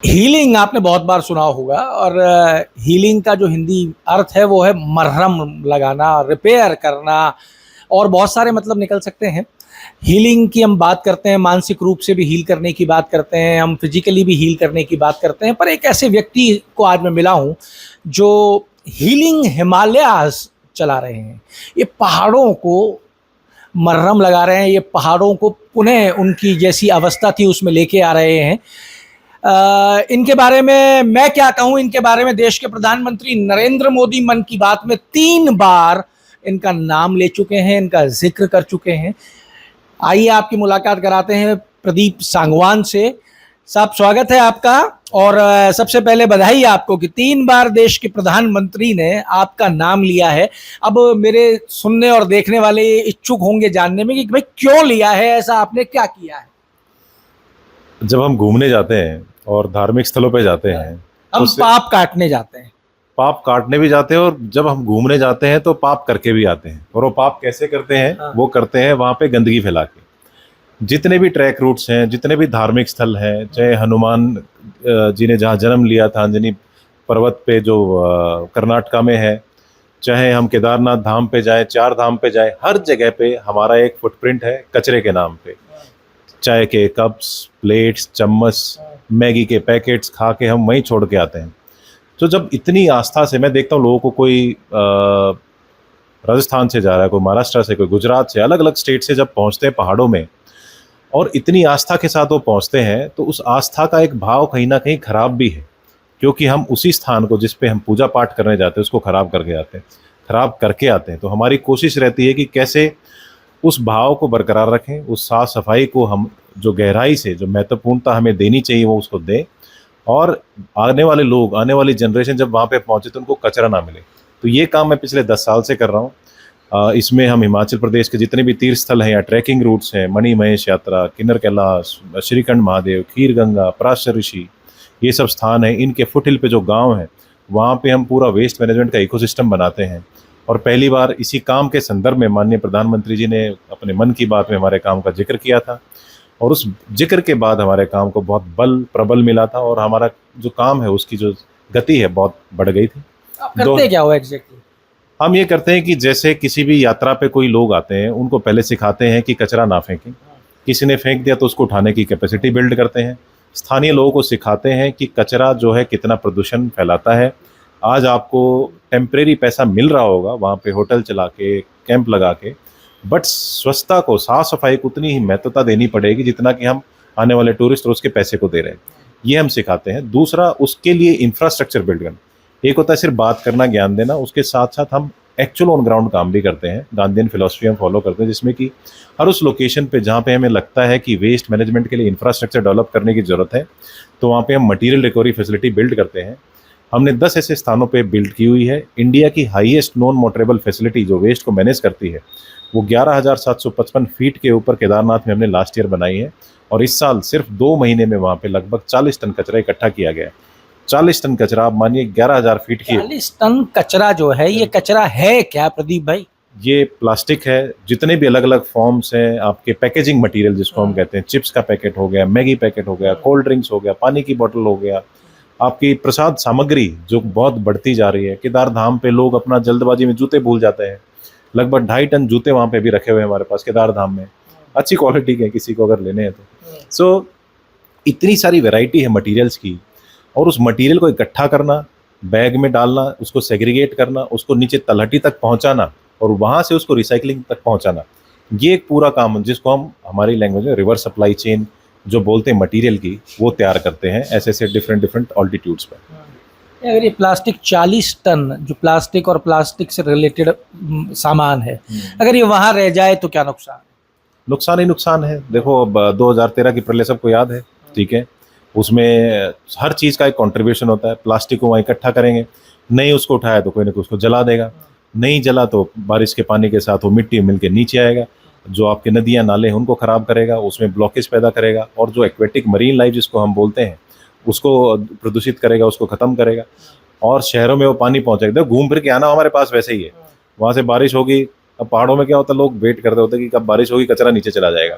Healing आपने बहुत बार सुना होगा और हीलिंग का जो हिंदी अर्थ है वो है मरहम लगाना, रिपेयर करना और बहुत सारे मतलब निकल सकते हैं। हीलिंग की हम बात करते हैं, मानसिक रूप से भी हील करने की बात करते हैं, हम फिजिकली भी हील करने की बात करते हैं। पर एक ऐसे व्यक्ति को आज मैं मिला हूँ जो हीलिंग हिमालयाज चला रहे हैं। ये पहाड़ों को मरहम लगा रहे हैं, ये पहाड़ों को पुनः उनकी जैसी अवस्था थी उसमें लेके आ रहे हैं। इनके बारे में मैं क्या कहूं, इनके बारे में देश के प्रधानमंत्री नरेंद्र मोदी मन की बात में 3 बार इनका नाम ले चुके हैं, इनका जिक्र कर चुके हैं। आइए आपकी मुलाकात कराते हैं प्रदीप सांगवान से। साहब स्वागत है आपका। और सबसे पहले बधाई आपको कि 3 बार देश के प्रधानमंत्री ने आपका नाम लिया है। अब मेरे सुनने और देखने वाले इच्छुक होंगे जानने में कि भाई क्यों लिया है, ऐसा आपने क्या किया है? जब हम घूमने जाते हैं और धार्मिक स्थलों पे जाते हैं हम पाप काटने जाते हैं। पाप काटने भी जाते हैं और जब हम घूमने जाते हैं तो पाप करके भी आते हैं। और वो पाप कैसे करते हैं? वो करते हैं वहाँ पे गंदगी फैला के। जितने भी ट्रैक रूट्स हैं, जितने भी धार्मिक स्थल हैं, चाहे हनुमान जी ने जहाँ जन्म लिया था अंजनी पर्वत पे जो कर्नाटका में है, चाहे हम केदारनाथ धाम पे जाएं, 4 धाम पे जाएं, हर जगह पे हमारा एक फुटप्रिंट है कचरे के नाम पे। चाय के कप्स, प्लेट्स, चम्मच, मैगी के पैकेट्स खा के हम वहीं छोड़ के आते हैं। तो जब इतनी आस्था से मैं देखता हूँ लोगों को, कोई राजस्थान से जा रहा है, कोई महाराष्ट्र से, कोई गुजरात से, अलग अलग स्टेट से जब पहुँचते हैं पहाड़ों में और इतनी आस्था के साथ वो पहुँचते हैं, तो उस आस्था का एक भाव कहीं ना कहीं खराब भी है, क्योंकि हम उसी स्थान को जिस पे हम पूजा पाठ करने जाते हैं उसको खराब करके आते हैं, खराब करके आते हैं। तो हमारी कोशिश रहती है कि कैसे उस भाव को बरकरार रखें, उस साफ सफाई को हम जो गहराई से, जो महत्वपूर्णता हमें देनी चाहिए वो उसको दें, और आने वाले लोग, आने वाली जनरेशन जब वहाँ पे पहुँचे तो उनको कचरा ना मिले। तो ये काम मैं पिछले 10 साल से कर रहा हूँ। इसमें हम हिमाचल प्रदेश के जितने भी तीर्थ स्थल हैं या ट्रैकिंग रूट्स हैं, मणि महेश यात्रा, किन्नर कैलाश, श्रीखंड महादेव, खीर गंगा, पराशर ऋषि, ये सब स्थान हैं। इनके फुटहिल पे जो गाँव हैं वहाँ पे हम पूरा वेस्ट मैनेजमेंट का इकोसिस्टम बनाते हैं। और पहली बार इसी काम के संदर्भ में माननीय प्रधानमंत्री जी ने अपने मन की बात में हमारे काम का जिक्र किया था, और उस जिक्र के बाद हमारे काम को बहुत बल प्रबल मिला था और हमारा जो काम है उसकी जो गति है बहुत बढ़ गई थी। आप करते क्या हो एग्जैक्टली? हम ये करते हैं कि जैसे किसी भी यात्रा पे कोई लोग आते हैं उनको पहले सिखाते हैं कि कचरा ना फेंकें। किसी ने फेंक दिया तो उसको उठाने की कैपेसिटी बिल्ड करते हैं। स्थानीय लोगों को सिखाते हैं कि कचरा जो है कितना प्रदूषण फैलाता है। आज आपको टेम्परेरी पैसा मिल रहा होगा वहाँ पे होटल चला के, कैंप लगा के, बट स्वच्छता को, साफ सफाई को उतनी ही महत्वता देनी पड़ेगी जितना कि हम आने वाले टूरिस्ट और उसके पैसे को दे रहे हैं। ये हम सिखाते हैं। दूसरा, उसके लिए इंफ्रास्ट्रक्चर बिल्ड करना। एक होता है सिर्फ बात करना, ज्ञान देना, उसके साथ साथ हम एक्चुअल ऑन ग्राउंड काम भी करते हैं। गांधीयन फिलॉसफी हम फॉलो करते हैं जिसमें कि हर उस लोकेशन पे जहाँ पे हमें लगता है कि वेस्ट मैनेजमेंट के लिए इंफ्रास्ट्रक्चर डेवलप करने की ज़रूरत है, तो वहाँ पे हम मटीरियल रिकवरी फैसिलिटी बिल्ड करते हैं। हमने 10 ऐसे स्थानों पे बिल्ड की हुई है। इंडिया की हाईएस्ट नॉन मोटरेबल फैसिलिटी जो वेस्ट को मैनेज करती है वो 11,755 फीट के ऊपर केदारनाथ में हमने लास्ट ईयर बनाई है। और इस साल सिर्फ 2 महीने में वहाँ पे लगभग 40 टन कचरा इकट्ठा किया गया है। 40 टन कचरा, आप मानिए 11,000 फीट की। 40 टन कचरा जो है, ये कचरा है क्या प्रदीप भाई? ये प्लास्टिक है, जितने भी अलग अलग फॉर्म्स हैं, आपके पैकेजिंग मटेरियल जिसको हम कहते हैं, चिप्स का पैकेट हो गया, मैगी पैकेट हो गया, कोल्ड ड्रिंक्स हो गया, पानी की बोतल हो गया, आपकी प्रसाद सामग्री जो बहुत बढ़ती जा रही है। केदार धाम पे लोग अपना जल्दबाजी में जूते भूल जाते हैं। लगभग 2.5 टन जूते वहाँ पे भी रखे हुए हैं हमारे पास केदार धाम में, अच्छी क्वालिटी के, किसी को अगर लेने हैं तो। सो इतनी सारी वैरायटी है मटेरियल्स की, और उस मटेरियल को इकट्ठा करना, बैग में डालना, उसको सेग्रीगेट करना, उसको नीचे तलहटी तक पहुंचाना और वहां से उसको रिसाइकलिंग तक पहुंचाना, ये एक पूरा काम जिसको हम हमारी लैंग्वेज में रिवर्स सप्लाई चेन जो बोलते हैं मटेरियल की, वो तैयार करते हैं ऐसे ऐसे डिफरेंट ऑल्टीट्यूड्स पर। अगर ये प्लास्टिक 40 टन जो प्लास्टिक और प्लास्टिक से रिलेटेड सामान है, अगर ये वहां रह जाए तो क्या नुकसान? नुकसान ही नुकसान है। देखो, अब 2013 की प्रलय सबको याद है, ठीक है? उसमें हर चीज़ का एक कंट्रीब्यूशन होता है। प्लास्टिक को वहाँ इकट्ठा करेंगे, नहीं उसको उठाया तो कोई ना कोई उसको जला देगा, नहीं जला तो बारिश के पानी के साथ वो मिट्टी मिल के नीचे आएगा, जो आपके नदियाँ नाले हैं उनको ख़राब करेगा, उसमें ब्लॉकेज पैदा करेगा, और जो एक्वेटिक मरीन लाइफ जिसको हम बोलते हैं उसको प्रदूषित करेगा, उसको ख़त्म करेगा, और शहरों में वो पानी पहुँचेगा। घूम फिर के आना हमारे पास वैसे ही है। वहाँ से बारिश होगी, अब पहाड़ों में क्या होता है, लोग वेट करते होते हैं कि कब बारिश होगी, कचरा नीचे चला जाएगा।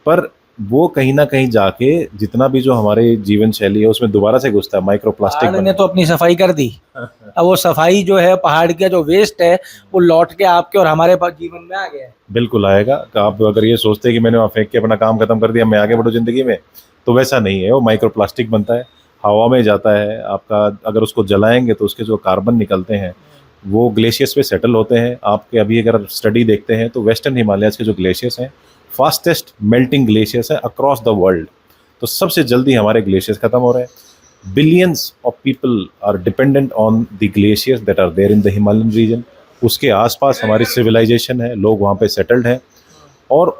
पर वो कहीं ना कहीं जाके जितना भी जो हमारे जीवन शैली है उसमें दोबारा से घुसता है, माइक्रो प्लास्टिक पहाड़ ने तो अपनी सफाई कर दी। अब वो सफाई जो है पहाड़ का जो वेस्ट है वो लौट के आपके और हमारे जीवन में आ गया है। बिल्कुल आएगा। कि आप अगर ये सोचते हैं कि मैंने वहाँ फेंक के अपना काम खत्म कर दिया, मैं आगे बढ़ूँ जिंदगी में, तो वैसा नहीं है। वो माइक्रो प्लास्टिक बनता है, हवा में जाता है आपका, अगर उसको जलाएंगे तो उसके जो कार्बन निकलते हैं वो ग्लेशियर्स पे सेटल होते हैं। आपके अभी अगर स्टडी देखते हैं तो वेस्टर्न हिमालयस के जो ग्लेशियर्स हैं फास्टेस्ट मेल्टिंग ग्लेशियर्स हैं अक्रॉस द वर्ल्ड। तो सबसे जल्दी हमारे ग्लेशियर्स खत्म हो रहे हैं। Billions of people are dependent on the glaciers that are there in the Himalayan region. उसके आसपास हमारी सिविलाइजेशन है, लोग वहाँ पे सेटल्ड हैं, और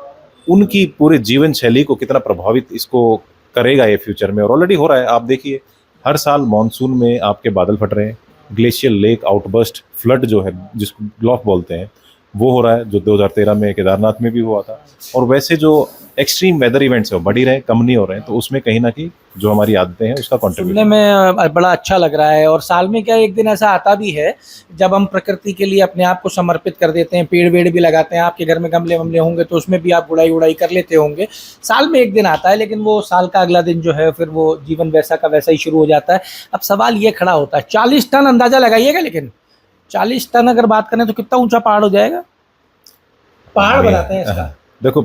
उनकी पूरे जीवन शैली को कितना प्रभावित इसको करेगा ये फ्यूचर में, और ऑलरेडी हो रहा है। आप देखिए हर साल मॉनसून में आपके बादल फट रहे हैं, ग्लेशियर लेक आउटबर्स्ट, फ्लड जो है जिसको ग्लॉफ बोलते हैं, वो हो रहा है, जो 2013 में केदारनाथ में भी हुआ था। और वैसे जो एक्सट्रीम वेदर इवेंट्स है वो बढ़ ही रहे हैं, कम नहीं हो रहे हैं। तो उसमें कहीं ना कहीं जो हमारी आदतें हैं उसका सुनने कॉन्ट्रीब्यूशन। में बड़ा अच्छा लग रहा है। और साल में क्या एक दिन ऐसा आता भी है जब हम प्रकृति के लिए अपने आप को समर्पित कर देते हैं, पेड़ वेड़ भी लगाते हैं। आपके घर में गमले वमले होंगे तो उसमें भी आप गुड़ाई उड़ाई कर लेते होंगे। साल में एक दिन आता है, लेकिन वो साल का अगला दिन जो है फिर वो जीवन वैसा का वैसा ही शुरू हो जाता है। अब सवाल ये खड़ा होता है, 40 टन अंदाजा लगाइएगा, लेकिन 40 टन अगर बात करें तो कितना ऊंचा पहाड़ हो जाएगा? पहाड़ बनाते हैं इसका। देखो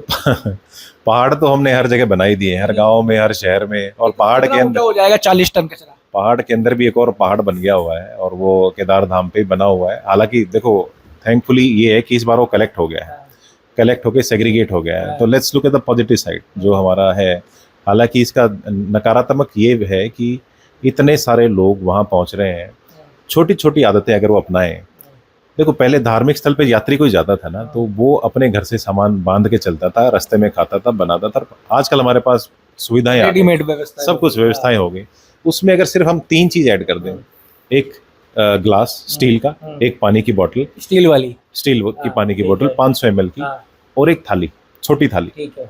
पहाड़ तो हमने हर जगह बना ही दिए हैं, हर गांव में, हर शहर में। और पहाड़ के कितना ऊंचा अंदर हो जाएगा 40 टन कचरा? पहाड़ के अंदर भी एक और पहाड़ बन गया हुआ है, और वो केदार धाम पे बना हुआ है। हालांकि देखो थैंकफुली ये है कि इस बार वो कलेक्ट हो गया है, कलेक्ट होके सेग्रीगेट हो गया है। तो let's look at the positive side जो हमारा है। हालांकि इसका नकारात्मक ये है कि इतने सारे लोग वहाँ पहुँच रहे हैं, छोटी छोटी आदतें अगर वो अपनाएं। देखो पहले धार्मिक स्थल पे यात्री कोई जाता था ना, तो वो अपने घर से सामान बांध के चलता था, रास्ते में खाता था, बनाता था। आजकल हमारे पास सुविधाएं आ गई, रेडीमेड व्यवस्था, सब कुछ व्यवस्थाएं हो गई। उसमें अगर सिर्फ हम 3 चीज ऐड कर दें, एक ग्लास स्टील का, एक पानी की बोतल, स्टील वाली, स्टील की पानी की ठीक बोतल है। 500 ml की, हाँ, और एक थाली, छोटी थाली। ठीक है।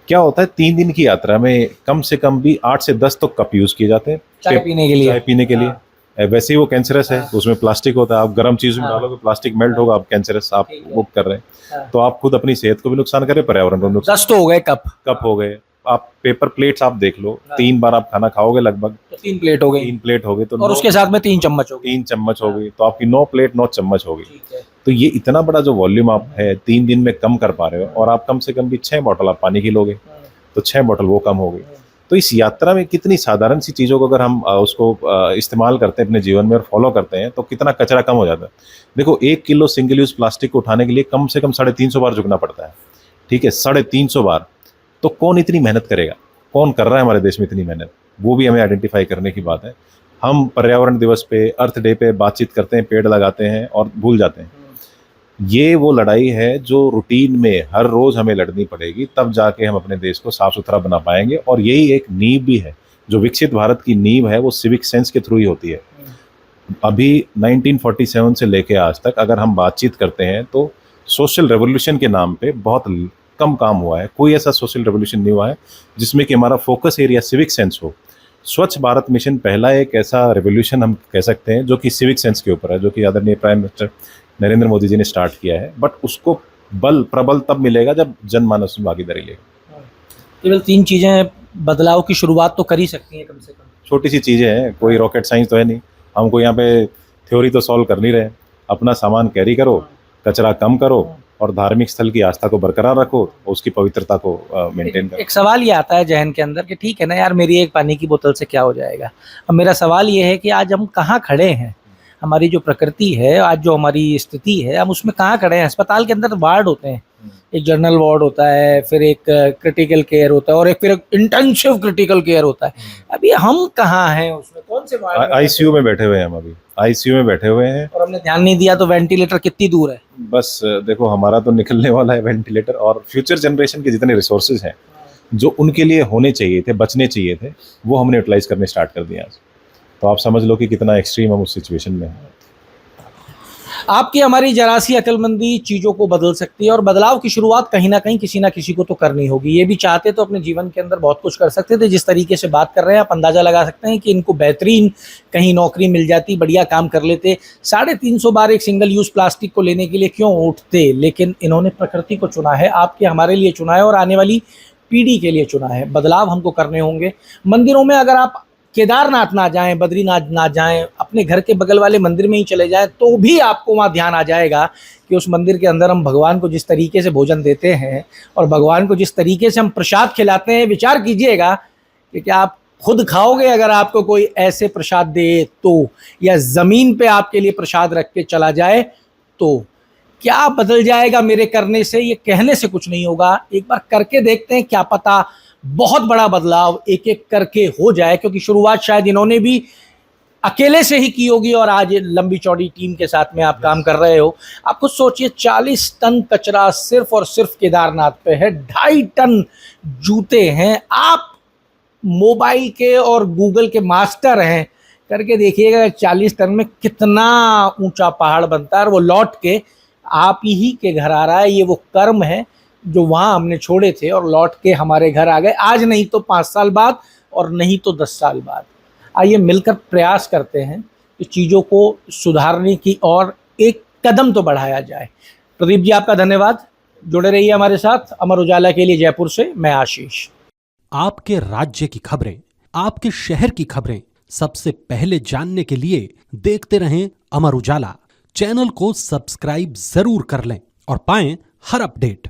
क्या होता है 3 दिन की यात्रा में कम से कम भी 8 से 10 तो कप यूज किए जाते हैं चाय पीने के लिए। चाय पीने के लिए। हाँ। वैसे ही वो कैंसरस है, उसमें प्लास्टिक होता है। आप गर्म चीज में हाँ। डालोगे प्लास्टिक मेल्ट होगा, आप कैंसरस आप ठीक है। वो कर रहे हैं। हाँ। तो आप खुद अपनी सेहत को भी नुकसान कर रहे हैं, पर्यावरण को नुकसान। 10 तो हो गए कप। कप हो गए, आप पेपर प्लेट्स आप देख लो, हाँ। 3 बार आप खाना खाओगे लगभग, तो 3 प्लेट हो गई, 3 प्लेट हो गई, तो और उसके साथ में 3 चम्मच हो गई। 3 चम्मच हो गई, तो आपकी 9 प्लेट 9 चम्मच हो गई। ठीक है। तो ये इतना बड़ा जो वॉल्यूम आप है 3 दिन में कम कर पा रहे हो, और आप कम से कम भी 6 बॉटल आप पानी की लोगे, तो 6 बॉटल वो कम हो गई। तो इस यात्रा में कितनी साधारण सी चीज़ों को अगर हम उसको इस्तेमाल करते हैं अपने जीवन में और फॉलो करते हैं, तो कितना कचरा कम हो जाता है। देखो 1 किलो सिंगल यूज प्लास्टिक को उठाने के लिए कम से कम 350 बार झुकना पड़ता है। ठीक है, 350 बार। तो कौन इतनी मेहनत करेगा? कौन कर रहा है हमारे देश में इतनी मेहनत? वो भी हमें आइडेंटिफाई करने की बात है। हम पर्यावरण दिवस पे, अर्थ डे पे बातचीत करते हैं, पेड़ लगाते हैं और भूल जाते हैं। ये वो लड़ाई है जो रूटीन में हर रोज हमें लड़नी पड़ेगी, तब जाके हम अपने देश को साफ सुथरा बना पाएंगे। और यही एक नींव भी है, जो विकसित भारत की नींव है वो सिविक सेंस के थ्रू ही होती है। अभी 1947 से लेके आज तक अगर हम बातचीत करते हैं तो सोशल रेवोल्यूशन के नाम पे बहुत कम काम हुआ है। कोई ऐसा सोशल रेवोल्यूशन नहीं हुआ है जिसमें कि हमारा फोकस एरिया सिविक सेंस हो। स्वच्छ भारत मिशन पहला एक ऐसा रेवोल्यूशन हम कह सकते हैं जो कि सिविक सेंस के ऊपर है, जो कि आदरणीय प्राइम मिनिस्टर नरेंद्र मोदी जी ने स्टार्ट किया है। बट उसको प्रबल तब मिलेगा जब जनमानस में भागीदारी लेगा। केवल 3 चीजें बदलाव की शुरुआत तो कर ही सकती हैं कम से कम। छोटी सी चीज़ें हैं, कोई रॉकेट साइंस तो है नहीं। हमको यहाँ पे थ्योरी तो सॉल्व कर नहीं रहे। अपना सामान कैरी करो, कचरा कम करो, और धार्मिक स्थल की आस्था को बरकरार रखो, उसकी पवित्रता को मेंटेन करो। एक सवाल ये आता है जहन के अंदर कि ठीक है ना यार, मेरी एक पानी की बोतल से क्या हो जाएगा। अब मेरा सवाल ये है कि आज हम कहाँ खड़े हैं? हमारी जो प्रकृति है, आज जो हमारी स्थिति है, हम उसमें कहाँ खड़े हैं? अस्पताल के अंदर वार्ड होते हैं, एक जनरल वार्ड होता है, फिर एक क्रिटिकल केयर होता है, और एक फिर इंटेंसिव क्रिटिकल केयर होता है। अभी हम कहाँ हैं उसमें? कौन से वार्ड में? आईसीयू में बैठे हुए हैं हम अभी, आईसीयू में बैठे हुए हैं। और हमने ध्यान नहीं दिया तो वेंटिलेटर कितनी दूर है? बस देखो हमारा तो निकलने वाला है वेंटिलेटर, और फ्यूचर जनरेशन के जितने रिसोर्सेज हैं जो उनके लिए होने चाहिए थे, बचने चाहिए थे, वो हमने यूटिलाइज करने स्टार्ट कर दिया आज। तो आप समझ लो कि कितना एक्सट्रीम हम उस सिचुएशन में हैं। आपकी हमारी जरा सी अक्लमंदी चीज़ों को बदल सकती है, और बदलाव की शुरुआत कहीं ना कहीं किसी ना किसी को तो करनी होगी। ये भी चाहते तो अपने जीवन के अंदर बहुत कुछ कर सकते थे। जिस तरीके से बात कर रहे हैं, आप अंदाज़ा लगा सकते हैं कि इनको बेहतरीन कहीं नौकरी मिल जाती, बढ़िया काम कर लेते। 350 बार एक सिंगल यूज़ प्लास्टिक को लेने के लिए क्यों उठते? लेकिन इन्होंने प्रकृति को चुना है, आपके हमारे लिए चुना है, और आने वाली पीढ़ी के लिए चुना है। बदलाव हमको करने होंगे। मंदिरों में अगर आप केदारनाथ ना जाएं, बद्रीनाथ ना जाएं, अपने घर के बगल वाले मंदिर में ही चले जाएं, तो भी आपको वहाँ ध्यान आ जाएगा कि उस मंदिर के अंदर हम भगवान को जिस तरीके से भोजन देते हैं और भगवान को जिस तरीके से हम प्रसाद खिलाते हैं, विचार कीजिएगा कि क्या आप खुद खाओगे अगर आपको कोई ऐसे प्रसाद दे तो, या ज़मीन पे आपके लिए प्रसाद रख के चला जाए तो। क्या बदल जाएगा मेरे करने से? ये कहने से कुछ नहीं होगा। एक बार करके देखते हैं, क्या पता बहुत बड़ा बदलाव एक एक करके हो जाए, क्योंकि शुरुआत शायद इन्होंने भी अकेले से ही की होगी और आज लंबी चौड़ी टीम के साथ में आप काम कर रहे हो। आप खुद सोचिए, 40 टन कचरा सिर्फ और सिर्फ केदारनाथ पे है, 2.5 टन जूते हैं। आप मोबाइल के और गूगल के मास्टर हैं, करके देखिएगा 40 टन में कितना ऊंचा पहाड़ बनता है, और वो लौट के आप ही के घर आ रहा है। ये वो कर्म है जो वहाँ हमने छोड़े थे और लौट के हमारे घर आ गए, आज नहीं तो 5 साल बाद और नहीं तो 10 साल बाद। आइए मिलकर प्रयास करते हैं कि चीज़ों को सुधारने की और एक कदम तो बढ़ाया जाए। प्रदीप जी, आपका धन्यवाद। जुड़े रहिए हमारे साथ। अमर उजाला के लिए जयपुर से मैं आशीष। आपके राज्य की खबरें, आपके शहर की खबरें सबसे पहले जानने के लिए देखते रहें अमर उजाला। चैनल को सब्सक्राइब जरूर कर लें और पाएं हर अपडेट।